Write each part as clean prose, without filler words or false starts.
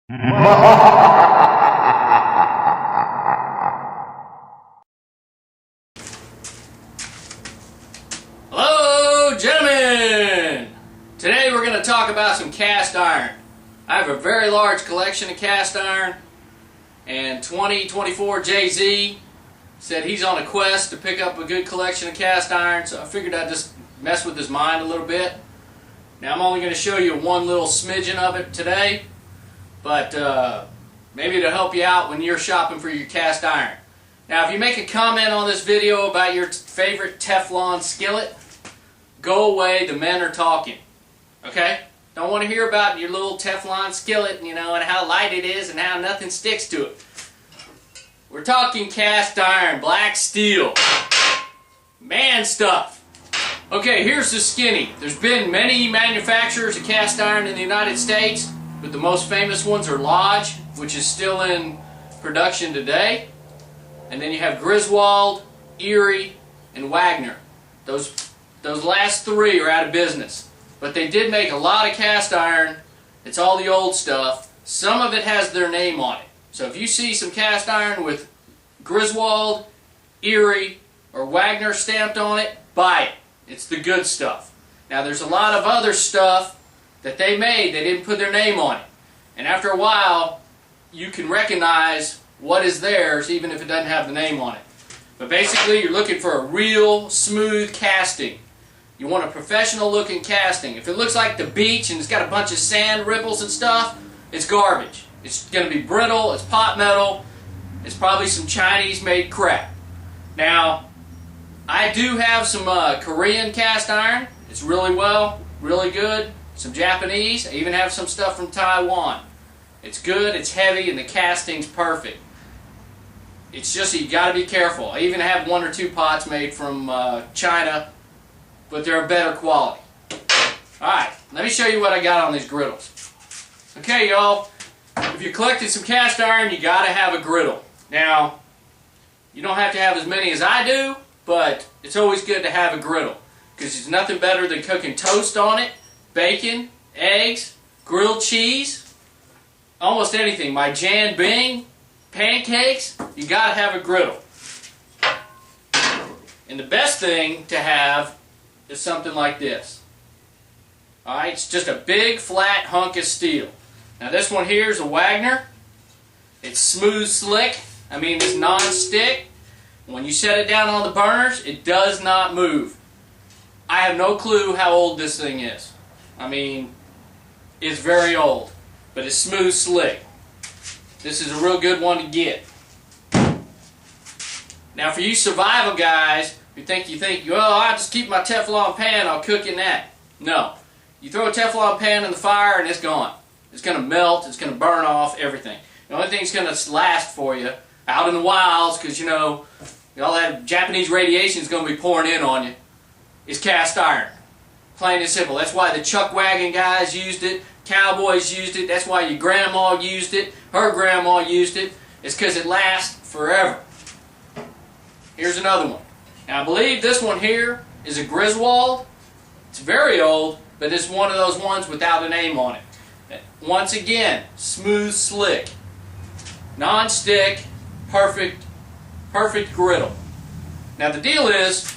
Hello, gentlemen! Today we're going to talk about some cast iron. I have a very large collection of cast iron, and 2024 Jay-Z said he's on a quest to pick up a good collection of cast iron, so I figured I'd just mess with his mind a little bit. Now I'm only going to show you one little smidgen of it today, but maybe it'll help you out when you're shopping for your cast iron. Now if you make a comment on this video about your favorite Teflon skillet, go away, the men are talking. Okay? Don't want to hear about your little Teflon skillet, you know, and how light it is and how nothing sticks to it. We're talking cast iron, black steel, man stuff. Okay, here's the skinny. There's been many manufacturers of cast iron in the United States, but the most famous ones are Lodge, which is still in production today. And then you have Griswold, Erie, and Wagner. Those last three are out of business. But they did make a lot of cast iron. It's all the old stuff. Some of it has their name on it. So if you see some cast iron with Griswold, Erie, or Wagner stamped on it, buy it. It's the good stuff. Now there's a lot of other stuff that they made, they didn't put their name on it. And after a while, you can recognize what is theirs even if it doesn't have the name on it. But basically you're looking for a real smooth casting. You want a professional looking casting. If it looks like the beach and it's got a bunch of sand ripples and stuff, it's garbage. It's going to be brittle, it's pot metal, it's probably some Chinese made crap. Now, I do have some Korean cast iron. It's really good. Some Japanese. I even have some stuff from Taiwan. It's good, it's heavy, and the casting's perfect. It's just you got to be careful. I even have one or two pots made from China, but they're a better quality. Alright, let me show you what I got on these griddles. Okay, y'all, if you're collecting some cast iron, you got to have a griddle. Now, you don't have to have as many as I do, but it's always good to have a griddle because there's nothing better than cooking toast on it, bacon, eggs, grilled cheese, almost anything. My Jan Bing, pancakes, you got to have a griddle. And the best thing to have is something like this. Alright, it's just a big flat hunk of steel. Now this one here is a Wagner. It's smooth slick. I mean, it's non-stick. When you set it down on the burners, it does not move. I have no clue how old this thing is. I mean, it's very old, but it's smooth slick. This is a real good one to get. Now for you survival guys, you think, well, I'll just keep my Teflon pan, I'll cook in that. No. You throw a Teflon pan in the fire and it's gone. It's going to melt, it's going to burn off everything. The only thing that's going to last for you out in the wilds, because you know, all that Japanese radiation is going to be pouring in on you, is cast iron. Plain and simple. That's why the chuck wagon guys used it, cowboys used it, that's why your grandma used it, her grandma used it. It's because it lasts forever. Here's another one. Now I believe this one here is a Griswold. It's very old, but it's one of those ones without a name on it. Once again, smooth slick, non-stick, perfect griddle. Now the deal is,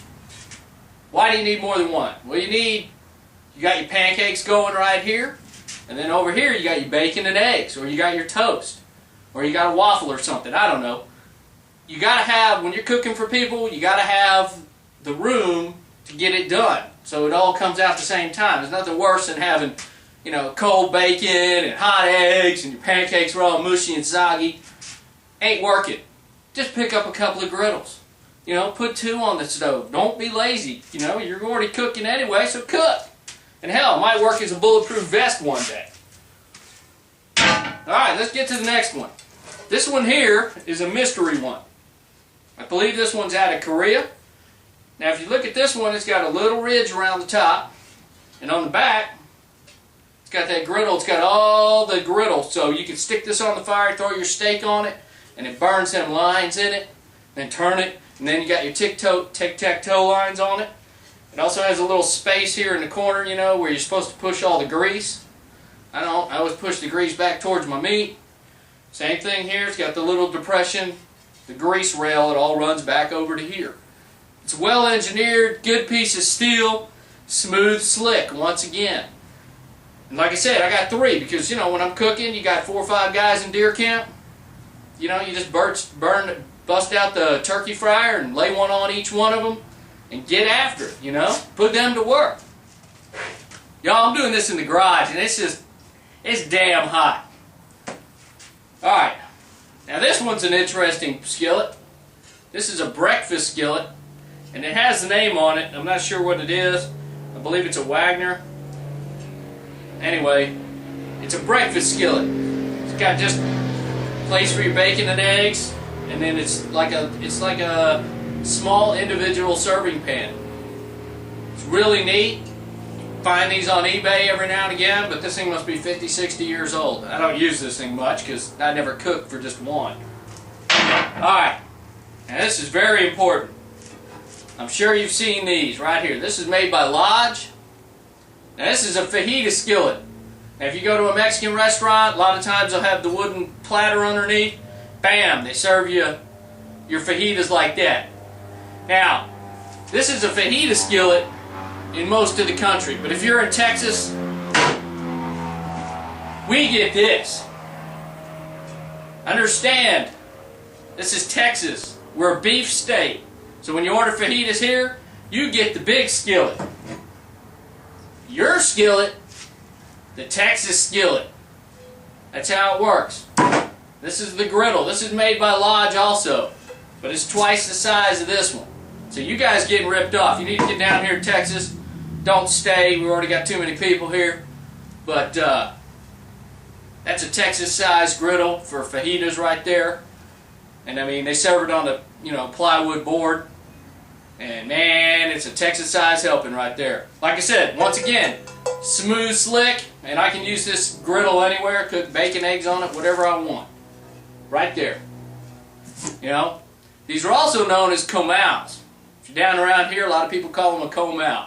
why do you need more than one? Well, you got your pancakes going right here, and then over here you got your bacon and eggs, or you got your toast, or you got a waffle or something, I don't know. You gotta have, when you're cooking for people, you gotta have the room to get it done, so it all comes out at the same time. There's nothing worse than having, you know, cold bacon and hot eggs, and your pancakes are all mushy and soggy. Ain't working. Just pick up a couple of griddles. You know, put two on the stove. Don't be lazy. You know, you're already cooking anyway, so cook. And hell, it might work as a bulletproof vest one day. Alright, let's get to the next one. This one here is a mystery one. I believe this one's out of Korea. Now if you look at this one, it's got a little ridge around the top. And on the back, it's got that griddle. It's got all the griddle. So you can stick this on the fire, throw your steak on it, and it burns them lines in it. Then turn it, and then you got your tic-tac-toe lines on it. It also has a little space here in the corner, you know, where you're supposed to push all the grease. I always push the grease back towards my meat. Same thing here. It's got the little depression, the grease rail. It all runs back over to here. It's well engineered, good piece of steel, smooth, slick. Once again, and like I said, I got 3 because you know when I'm cooking, you got 4 or 5 guys in deer camp. You know, you just bust out the turkey fryer and lay one on each one of them and get after it. You know, put them to work. Y'all, I'm doing this in the garage and it's damn hot. Alright, now this one's an interesting skillet. This is a breakfast skillet, and it has the name on it. I'm not sure what it is. I believe it's a Wagner. Anyway, it's a breakfast skillet. It's got just a place for your bacon and eggs, and then it's like a small individual serving pan. It's really neat. Find these on eBay every now and again, but this thing must be 50, 60 years old. I don't use this thing much because I never cook for just one. Alright, now this is very important. I'm sure you've seen these right here. This is made by Lodge. Now this is a fajita skillet. Now if you go to a Mexican restaurant, a lot of times they'll have the wooden platter underneath. Bam, they serve you your fajitas like that. Now, this is a fajita skillet in most of the country, but if you're in Texas, we get this. Understand, this is Texas. We're a beef state, so when you order fajitas here, you get the big skillet. Your skillet, the Texas skillet. That's how it works. This is the griddle. This is made by Lodge also, but it's twice the size of this one. So you guys getting ripped off. You need to get down here to Texas. Don't stay. We've already got too many people here. But that's a Texas-sized griddle for fajitas right there. And I mean, they serve it on the plywood board. And man, it's a Texas-sized helping right there. Like I said, once again, smooth, slick, and I can use this griddle anywhere. Cook bacon, eggs on it, whatever I want. Right there. You know, these are also known as comals. If you're down around here, a lot of people call them a comal.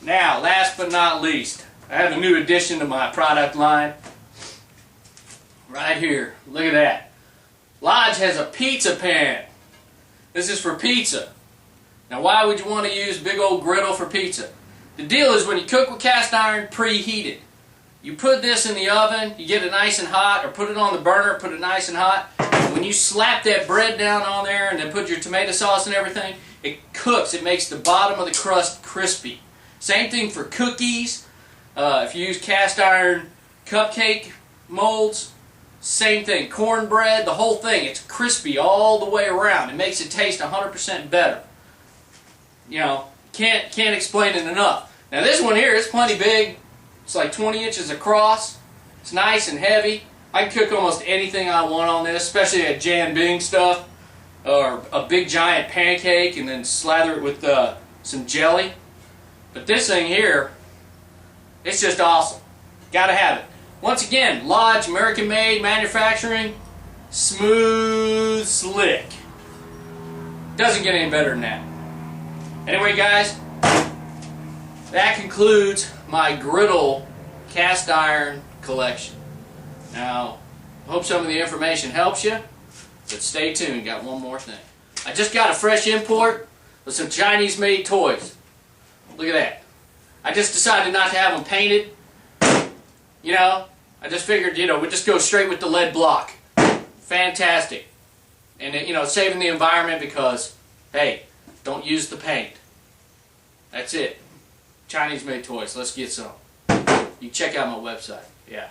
Now, last but not least, I have a new addition to my product line. Right here. Look at that. Lodge has a pizza pan. This is for pizza. Now, why would you want to use big old griddle for pizza? The deal is when you cook with cast iron, preheated. You put this in the oven, you get it nice and hot, or put it on the burner, put it nice and hot. When you slap that bread down on there and then put your tomato sauce and everything, it cooks. It makes the bottom of the crust crispy. Same thing for cookies. If you use cast iron cupcake molds, same thing. Cornbread, the whole thing. It's crispy all the way around. It makes it taste 100% better. You know, can't explain it enough. Now this one here is plenty big. It's like 20 inches across. It's nice and heavy. I can cook almost anything I want on this, especially that Jan Bing stuff, or a big giant pancake and then slather it with some jelly. But this thing here, it's just awesome. Gotta have it. Once again, Lodge, American made, manufacturing, smooth, slick. Doesn't get any better than that. Anyway guys, that concludes my griddle cast iron collection. Now, I hope some of the information helps you, but stay tuned, got one more thing. I just got a fresh import of some Chinese made toys. Look at that. I just decided not to have them painted. You know, I just figured, we'd just go straight with the lead block. Fantastic. And, saving the environment because, hey, don't use the paint. That's it. Chinese made toys. Let's get some. You can check out my website. Yeah.